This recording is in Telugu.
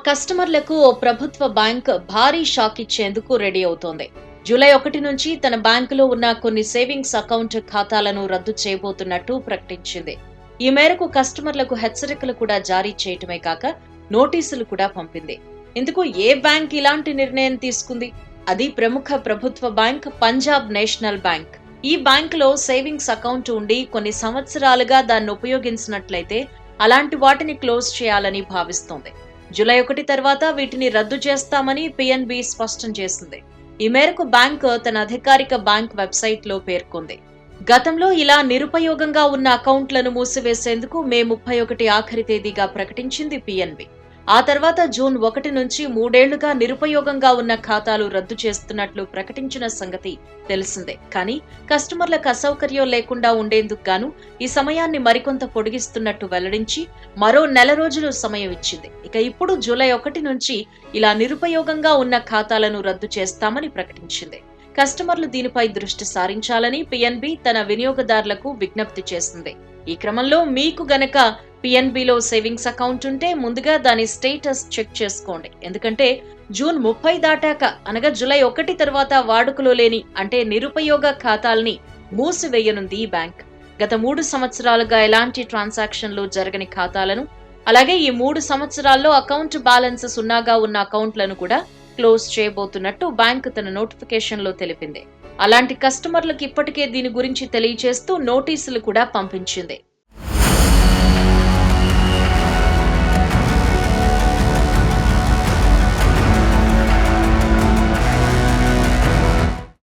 కస్టమర్లకు ఓ ప్రభుత్వ బ్యాంక్ భారీ షాక్ ఇచ్చేందుకు రెడీ అవుతోంది. జూలై 1 నుంచి తన బ్యాంకులో ఉన్న కొన్ని సేవింగ్స్ అకౌంట్ ఖాతాలను రద్దు చేయబోతున్నట్టు ప్రకటించింది. ఈ మేరకు కస్టమర్లకు హెచ్చరికలు కూడా జారీ చేయటమే కాక నోటీసులు కూడా పంపింది. ఇందుకు ఏ బ్యాంక్ ఇలాంటి నిర్ణయం తీసుకుంది? అది ప్రముఖ ప్రభుత్వ బ్యాంక్ పంజాబ్ నేషనల్ బ్యాంక్. ఈ బ్యాంకులో సేవింగ్స్ అకౌంట్ ఉండి కొన్ని సంవత్సరాలుగా దాన్ని ఉపయోగించినట్లయితే అలాంటి వాటిని క్లోజ్ చేయాలని భావిస్తోంది. జూలై 1 తర్వాత వీటిని రద్దు చేస్తామని పిఎన్బి స్పష్టం చేసింది. ఈ మేరకు బ్యాంక్ తన అధికారిక బ్యాంక్ వెబ్సైట్ లో పేర్కొంది. గతంలో ఇలా నిరుపయోగంగా ఉన్న అకౌంట్లను మూసివేసేందుకు మే 31 ఆఖరి తేదీగా ప్రకటించింది పిఎన్బి. ఆ తర్వాత జూన్ 1 నుంచి 3 ఏళ్లుగా నిరుపయోగంగా ఉన్న ఖాతాలు రద్దు చేస్తున్నట్లు ప్రకటించిన సంగతి తెలిసిందే. కానీ కస్టమర్లకు అసౌకర్యం లేకుండా ఉండేందుకు గాను ఈ సమయాన్ని మరికొంత పొడిగిస్తున్నట్టు వెల్లడించి మరో నెల రోజులు సమయం ఇచ్చింది. ఇక ఇప్పుడు జూలై 1 నుంచి ఇలా నిరుపయోగంగా ఉన్న ఖాతాలను రద్దు చేస్తామని ప్రకటించింది. కస్టమర్లు దీనిపై దృష్టి సారించాలని పిఎన్బి తన వినియోగదారులకు విజ్ఞప్తి చేసింది. ఈ క్రమంలో మీకు గనక పిఎన్బిలో సేవింగ్స్ అకౌంట్ ఉంటే ముందుగా దాని స్టేటస్ చెక్ చేసుకోండి. ఎందుకంటే జూన్ 30 దాటాక అనగా జూలై 1 తర్వాత వాడుకలో లేని అంటే నిరుపయోగ ఖాతాల్ని మూసివేయనుంది ఈ బ్యాంక్. గత 3 సంవత్సరాలుగా ఎలాంటి ట్రాన్సాక్షన్లు జరగని ఖాతాలను, అలాగే ఈ 3 సంవత్సరాల్లో అకౌంట్ బ్యాలెన్స్ సున్నాగా ఉన్న అకౌంట్లను కూడా క్లోజ్ చేయబోతున్నట్టు బ్యాంక్ తన నోటిఫికేషన్ లో తెలిపింది. అలాంటి కస్టమర్లకు ఇప్పటికే దీని గురించి తెలియజేస్తూ నోటీసులు కూడా పంపించింది.